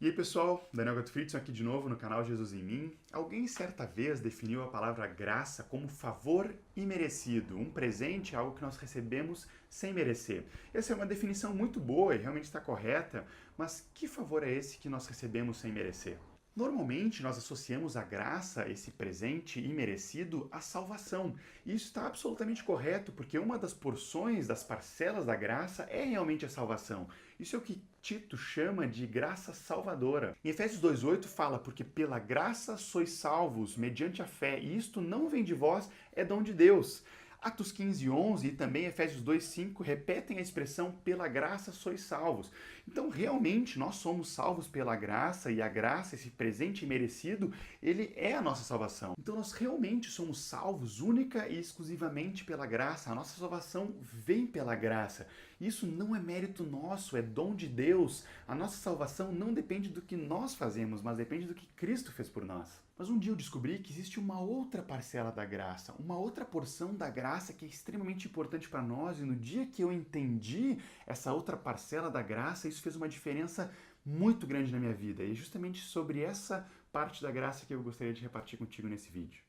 E aí pessoal, Daniel Gottfriedson aqui de novo no canal Jesus em Mim. Alguém certa vez definiu a palavra graça como favor imerecido, um presente, algo que nós recebemos sem merecer. Essa é uma definição muito boa e realmente está correta, mas que favor é esse que nós recebemos sem merecer? Normalmente nós associamos a graça, esse presente imerecido, à salvação. E isso está absolutamente correto, porque uma das porções, das parcelas da graça é realmente a salvação. Isso é o que Tito chama de graça salvadora. Em Efésios 2,8 fala, porque pela graça sois salvos, mediante a fé, e isto não vem de vós, é dom de Deus. Atos 15:11 e também Efésios 2:5 repetem a expressão pela graça sois salvos. Então, realmente, nós somos salvos pela graça e a graça, esse presente imerecido, ele é a nossa salvação. Então, nós realmente somos salvos única e exclusivamente pela graça. A nossa salvação vem pela graça. Isso não é mérito nosso, é dom de Deus. A nossa salvação não depende do que nós fazemos, mas depende do que Cristo fez por nós. Mas um dia eu descobri que existe uma outra parcela da graça, uma outra porção da graça que é extremamente importante para nós, e no dia que eu entendi essa outra parcela da graça, isso fez uma diferença muito grande na minha vida. E é justamente sobre essa parte da graça que eu gostaria de repartir contigo nesse vídeo.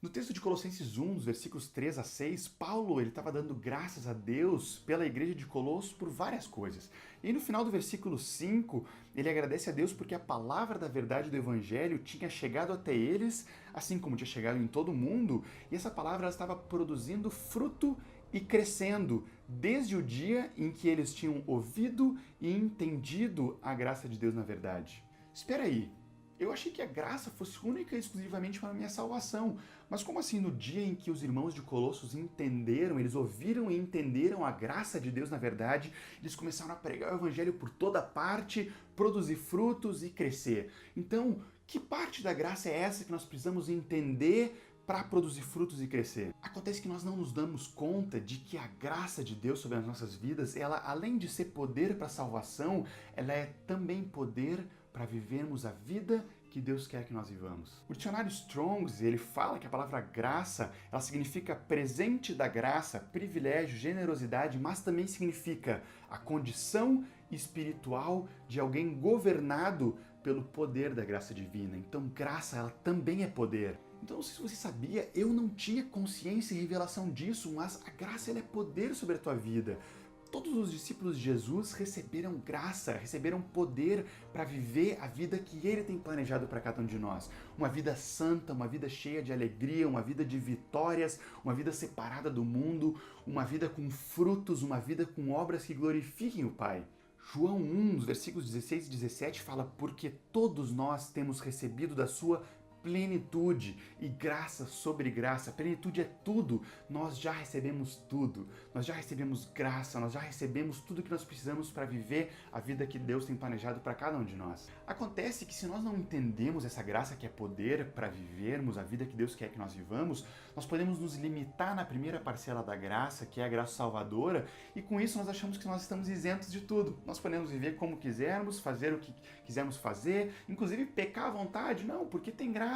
No texto de Colossenses 1, dos versículos 3 a 6, Paulo estava dando graças a Deus pela igreja de Colossos por várias coisas. E no final do versículo 5, ele agradece a Deus porque a palavra da verdade do evangelho tinha chegado até eles, assim como tinha chegado em todo o mundo, e essa palavra estava produzindo fruto e crescendo desde o dia em que eles tinham ouvido e entendido a graça de Deus na verdade. Espera aí. Eu achei que a graça fosse única e exclusivamente para a minha salvação. Mas como assim no dia em que os irmãos de Colossos entenderam, eles ouviram e entenderam a graça de Deus na verdade, eles começaram a pregar o evangelho por toda parte, produzir frutos e crescer. Então, que parte da graça é essa que nós precisamos entender para produzir frutos e crescer? Acontece que nós não nos damos conta de que a graça de Deus sobre as nossas vidas, ela além de ser poder para a salvação, ela é também poder para vivermos a vida que Deus quer que nós vivamos. O dicionário Strong's, ele fala que a palavra graça, ela significa presente da graça, privilégio, generosidade, mas também significa a condição espiritual de alguém governado pelo poder da graça divina. Então, graça, ela também é poder. Então, não sei se você sabia, eu não tinha consciência e revelação disso, mas a graça, ela é poder sobre a tua vida. Todos os discípulos de Jesus receberam graça, receberam poder para viver a vida que Ele tem planejado para cada um de nós. Uma vida santa, uma vida cheia de alegria, uma vida de vitórias, uma vida separada do mundo, uma vida com frutos, uma vida com obras que glorifiquem o Pai. João 1, nos versículos 16 e 17, fala: porque todos nós temos recebido da sua plenitude e graça sobre graça. Plenitude é tudo. Nós já recebemos tudo. Nós já recebemos graça, nós já recebemos tudo que nós precisamos para viver a vida que Deus tem planejado para cada um de nós. Acontece que se nós não entendemos essa graça que é poder para vivermos a vida que Deus quer que nós vivamos, nós podemos nos limitar na primeira parcela da graça, que é a graça salvadora, e com isso nós achamos que nós estamos isentos de tudo. Nós podemos viver como quisermos, fazer o que quisermos fazer, inclusive pecar à vontade. Não, porque tem graça.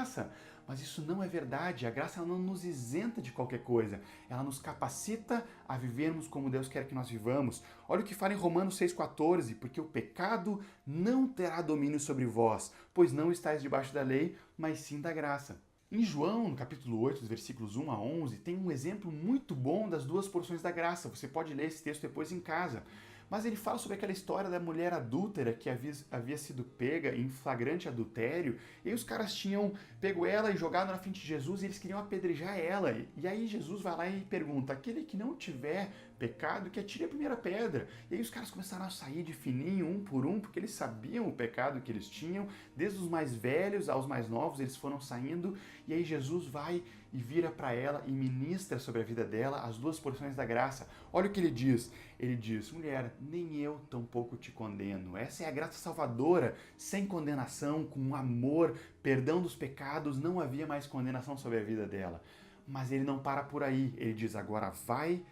Mas isso não é verdade. A graça ela não nos isenta de qualquer coisa. Ela nos capacita a vivermos como Deus quer que nós vivamos. Olha o que fala em Romanos 6,14. Porque o pecado não terá domínio sobre vós, pois não estáis debaixo da lei, mas sim da graça. Em João, no capítulo 8, dos versículos 1 a 11, tem um exemplo muito bom das duas porções da graça. Você pode ler esse texto depois em casa. Mas ele fala sobre aquela história da mulher adúltera que havia sido pega em flagrante adultério, e os caras tinham pego ela e jogado na frente de Jesus e eles queriam apedrejar ela. E aí Jesus vai lá e pergunta: aquele que não tiver pecado, que atire a primeira pedra. E aí os caras começaram a sair de fininho, um por um, porque eles sabiam o pecado que eles tinham, desde os mais velhos aos mais novos, eles foram saindo, e aí Jesus vai e vira para ela e ministra sobre a vida dela as duas porções da graça. Olha o que ele diz. Ele diz: mulher, nem eu tampouco te condeno. Essa é a graça salvadora, sem condenação, com amor, perdão dos pecados, não havia mais condenação sobre a vida dela. Mas ele não para por aí. Ele diz: agora vai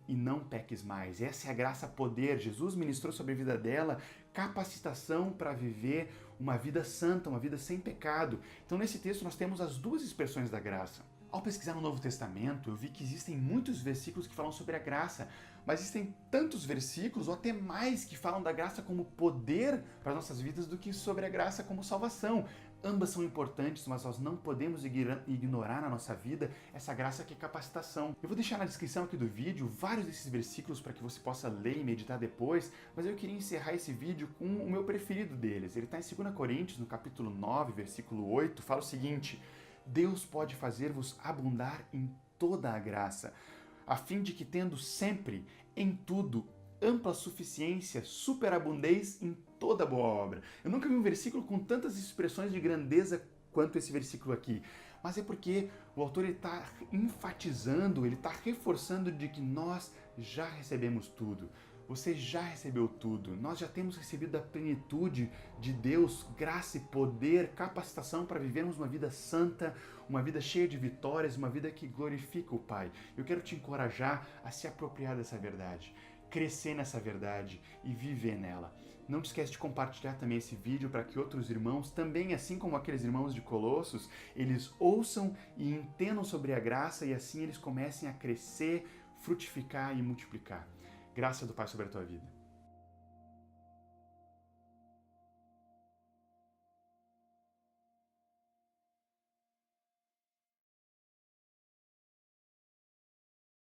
e não peques mais. Essa é a graça poder. Jesus ministrou sobre a vida dela capacitação para viver uma vida santa, uma vida sem pecado. Então nesse texto nós temos as duas expressões da graça. Ao pesquisar no Novo Testamento, eu vi que existem muitos versículos que falam sobre a graça, mas existem tantos versículos, ou até mais, que falam da graça como poder para as nossas vidas do que sobre a graça como salvação. Ambas são importantes, mas nós não podemos ignorar na nossa vida essa graça que é capacitação. Eu vou deixar na descrição aqui do vídeo vários desses versículos para que você possa ler e meditar depois, mas eu queria encerrar esse vídeo com o meu preferido deles. Ele está em 2 Coríntios, no capítulo 9, versículo 8, fala o seguinte: Deus pode fazer-vos abundar em toda a graça, a fim de que, tendo sempre, em tudo, ampla suficiência, superabundez em toda boa obra. Eu nunca vi um versículo com tantas expressões de grandeza quanto esse versículo aqui. Mas é porque o autor está enfatizando, ele está reforçando de que nós já recebemos tudo. Você já recebeu tudo. Nós já temos recebido a plenitude de Deus, graça e poder, capacitação para vivermos uma vida santa, uma vida cheia de vitórias, uma vida que glorifica o Pai. Eu quero te encorajar a se apropriar dessa verdade, crescer nessa verdade e viver nela. Não te esquece de compartilhar também esse vídeo para que outros irmãos, também assim como aqueles irmãos de Colossos, eles ouçam e entendam sobre a graça e assim eles comecem a crescer, frutificar e multiplicar. Graça do Pai sobre a tua vida.